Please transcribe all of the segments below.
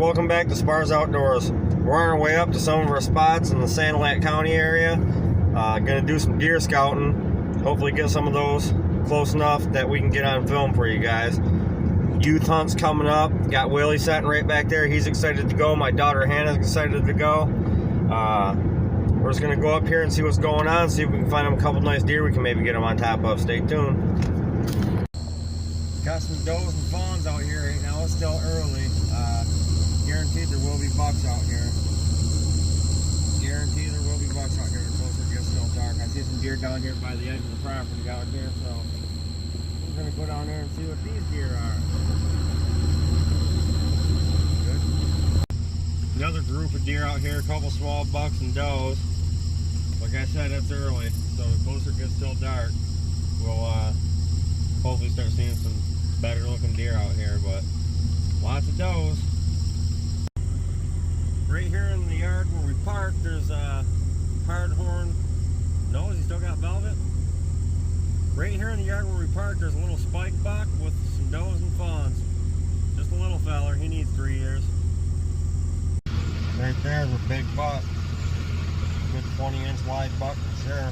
welcome back to Spars Outdoors. We're on our way up to some of our spots in the Sanilac County area. Gonna do some deer scouting. Hopefully get some of those close enough that we can get on film for you guys. Youth hunt's coming up. Got Willie sitting right back there. He's excited to go. My daughter Hannah's excited to go. We're just gonna go up here and see what's going on, see if we can find them a couple nice deer we can maybe get them on top of. Stay tuned. Got some does and fawns out here right now. It's still early. Guaranteed there will be bucks out here. Guaranteed there will be bucks out here the closer it gets still dark. I see some deer down here by the edge of the property out here, so we're gonna go down there and see what these deer are. Good. Another group of deer out here, a couple small bucks and does. Like I said, it's early, so the closer it gets still dark, we'll hopefully start seeing some better looking deer out here, but lots of does. Right here in the yard where we parked, there's a hardhorn. No, has he still got velvet? Right here in the yard where we parked, there's a little spike buck with some does and fawns. Just a little feller, he needs 3 years. Right there's a big buck. Good 20-inch wide buck for sure.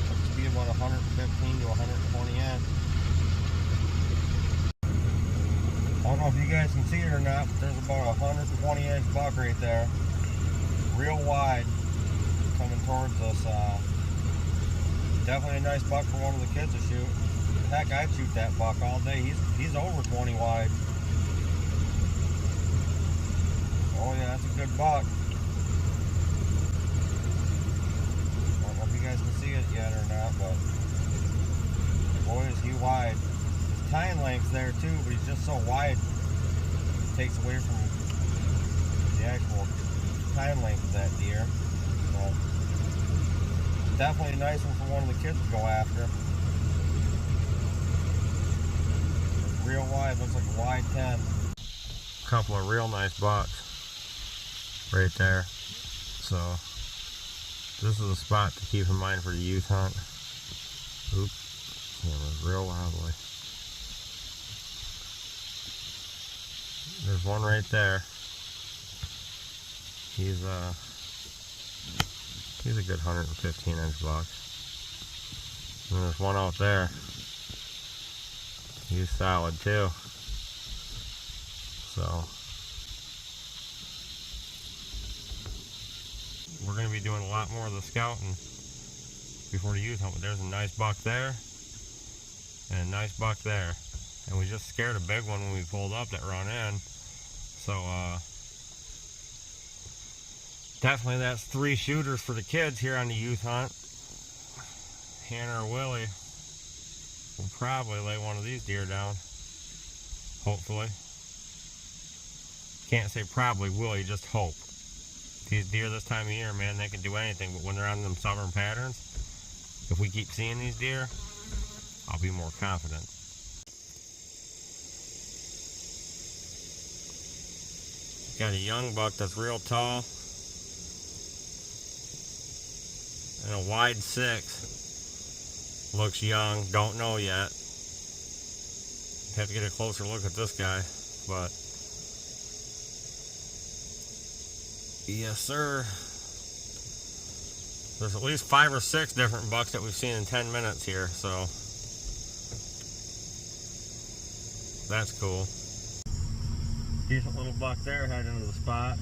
Looks to be about 115 to 120 inch. I don't know if you guys can see it or not, but there's about a 120-inch buck right there. Real wide, coming towards us. Definitely a nice buck for one of the kids to shoot. Heck, I'd shoot that buck all day. He's over 20 wide. Oh yeah, that's a good buck. I don't know if you guys can see it yet or not, but boy is he wide. Tine length's there too, but he's just so wide, it takes away from the actual tine length of that deer. But definitely a nice one for one of the kids to go after. Real wide, looks like a wide 10. A couple of real nice bucks right there. So this is a spot to keep in mind for the youth hunt. Oops, camera's real wobbly. There's one right there. He's a good 115-inch buck. And there's one out there. He's solid too. So we're going to be doing a lot more of the scouting before the youth hunt. But there's a nice buck there and a nice buck there. And we just scared a big one when we pulled up that run in. So definitely that's 3 shooters for the kids here on the youth hunt. Hannah or Willie will probably lay one of these deer down. Hopefully. Can't say probably, Willie, just hope. These deer this time of year, man, they can do anything, but when they're on them southern patterns, if we keep seeing these deer, I'll be more confident. Got a young buck that's real tall and a wide 6. Looks young, don't know yet. Have to get a closer look at this guy, but yes sir. There's at least 5 or 6 different bucks that we've seen in 10 minutes here, so that's cool. Decent little buck there heading into the spot.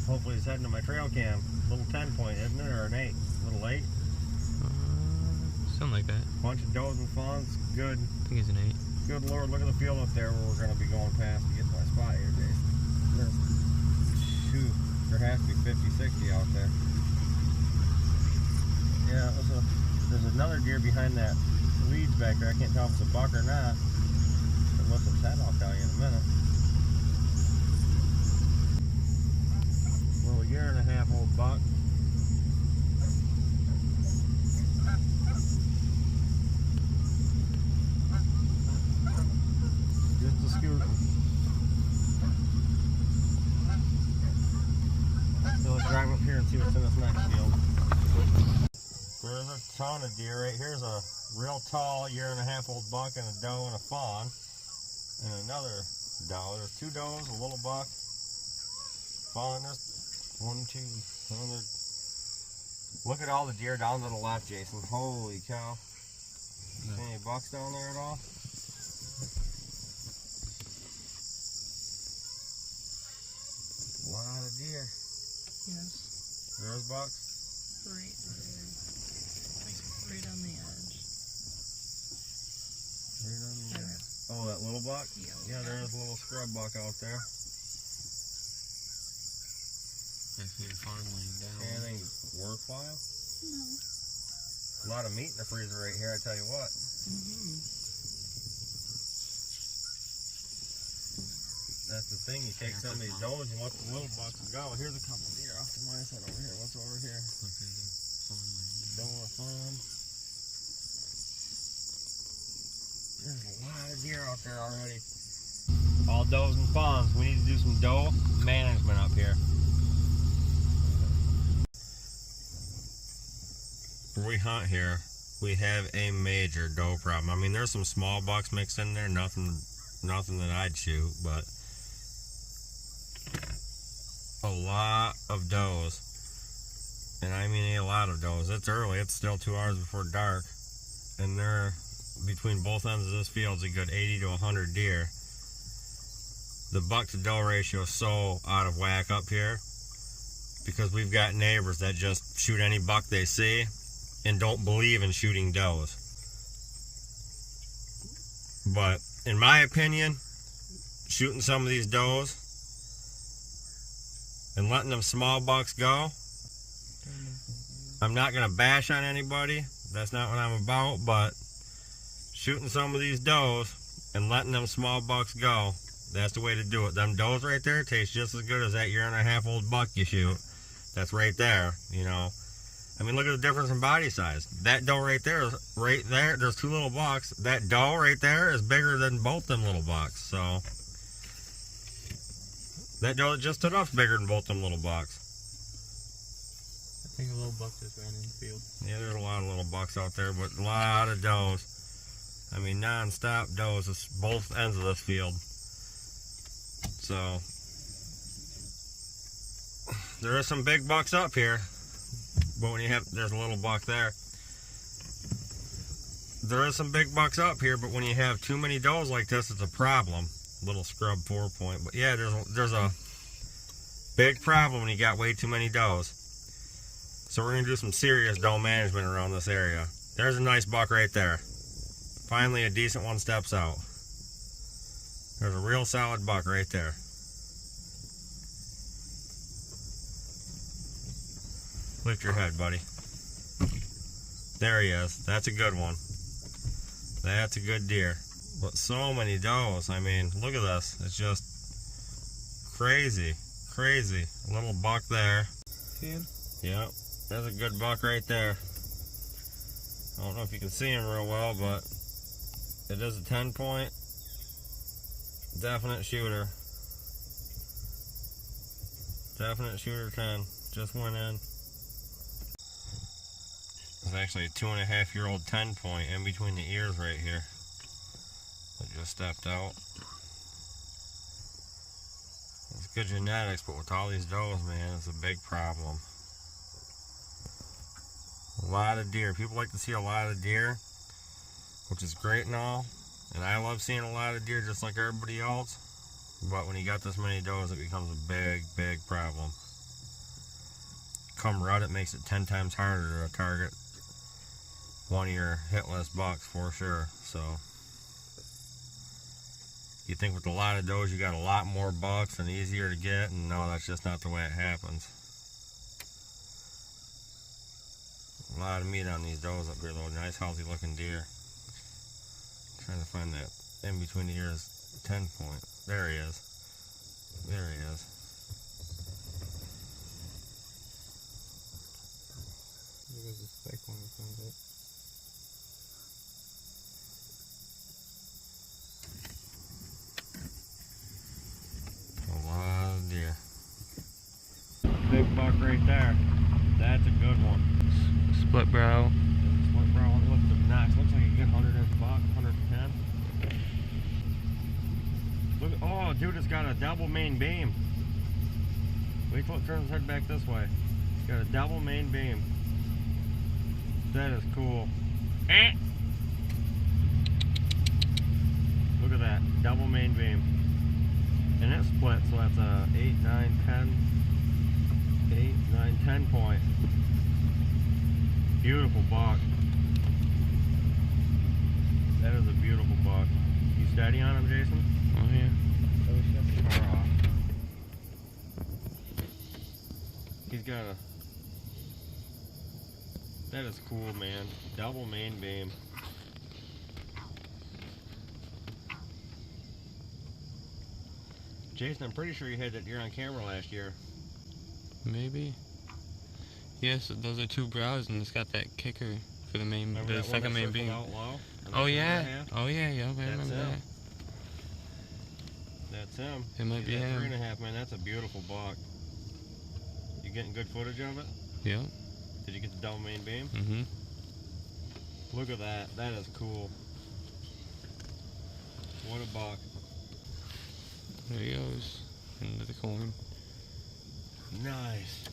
Hopefully he's heading to my trail cam. Little 10 point, isn't it? Or an 8? Little 8? Something like that. Bunch of does and fawns. Good. I think it's an 8. Good Lord, look at the field up there where we're going to be going past to get to my spot here, Jason. Shoot, there has to be 50, 60 out there. Yeah, there's another deer behind that weeds back there. I can't tell if it's a buck or not. Unless it's head, I'll tell you in a minute. Little 1.5-year-old buck. Just a scooting. So let's drive up here and see what's in this next field. There's a ton of deer right here's a real tall 1.5-year-old buck and a doe and a fawn. And another doe. There's 2 does, a little buck. Falling this 1, 2, another. Look at all the deer down to the left, Jason. Holy cow. No. Any bucks down there at all? A lot of deer. Yes. There's bucks? Right there. Right on the edge. Right on the There. Oh, that little buck? Yeah. Yeah, there's a little scrub buck out there. I see a farm laying down. Anything worthwhile? No. A lot of meat in the freezer right here, I tell you what. That's the thing, you take some of these does and let the little bucks go. Here's a couple deer off to my side over here. What's over here? Look at the farm laying down. Doe farm. There's a lot of deer out there already. All does and fawns. We need to do some doe management up here. Where we hunt here, we have a major doe problem. I mean, there's some small bucks mixed in there, nothing that I'd shoot, but a lot of does, and I mean a lot of does. It's early, it's still 2 hours before dark, and they're between both ends of this field's a good 80 to 100 deer. The buck to doe ratio is so out of whack up here because we've got neighbors that just shoot any buck they see and don't believe in shooting does. But in my opinion, shooting some of these does and letting them small bucks go, I'm not gonna bash on anybody, that's not what I'm about, but shooting some of these does and letting them small bucks go, that's the way to do it. Them does right there taste just as good as that 1.5 year old buck you shoot. That's right there, you know. I mean, look at the difference in body size. That doe right there is right there. There's 2 little bucks. That doe right there is bigger than both them little bucks. So that doe that just stood up's bigger than both them little bucks. I think a little buck just ran in the field. Yeah, there's a lot of little bucks out there, but a lot of does. I mean, non-stop does. It's both ends of this field. So there are some big bucks up here. But when you have, there's a little buck there. There is some big bucks up here, but when you have too many does like this, it's a problem. Little scrub 4-point, but yeah, there's a big problem when you got way too many does. So we're gonna do some serious doe management around this area. There's a nice buck right there. Finally, a decent one steps out. There's a real solid buck right there. Lift your head, buddy. There he is. That's a good one. That's a good deer. But so many does. I mean, look at this. It's just crazy. Crazy. A little buck there. See him? Yep. There's a good buck right there. I don't know if you can see him real well, but it is a 10-point. Definite shooter. Definite shooter 10. Just went in. There's actually a 2.5 year old 10-point in between the ears right here. That just stepped out. It's good genetics, but with all these does, man, it's a big problem. A lot of deer. People like to see a lot of deer, which is great and all. And I love seeing a lot of deer just like everybody else. But when you got this many does, it becomes a big, big problem. Come rut, it makes it 10 times harder to target one of your hit list bucks for sure. So you think with a lot of does you got a lot more bucks and easier to get, and no, that's just not the way it happens. A lot of meat on these does up here though. Nice healthy looking deer. Trying to find that in between the ears 10-point. There he is. There he is. There was a spec when we found it. A lot of deer. Big buck right there. That's a good one. Split brow. Split brow. Look at the notch. Looks like a good 100-inch buck. 110. Look, oh, dude, it's got a double main beam. Wait till it turns its head back this way. It's got a double main beam. That is cool. Look at that, double main beam. And it split, so that's a 8, 9, 10. 8, 9, 10 point. Beautiful buck. That is a beautiful buck. You steady on him, Jason? Oh yeah. He's got a... That is cool, man. Double main beam. Jason, I'm pretty sure you had that deer on camera last year. Maybe. Yes, those are two brows, and it's got that kicker for the main, Remember the that one second that main circled beam. out low? Oh yeah. Half? Oh yeah, yeah. I remember him. that. That's him. It might be He's at him. 3.5, man. That's a beautiful buck. You getting good footage of it? Yeah. Did you get the double main beam? Mhm. Look at that. That is cool. What a buck. There he goes into the corn. Nice.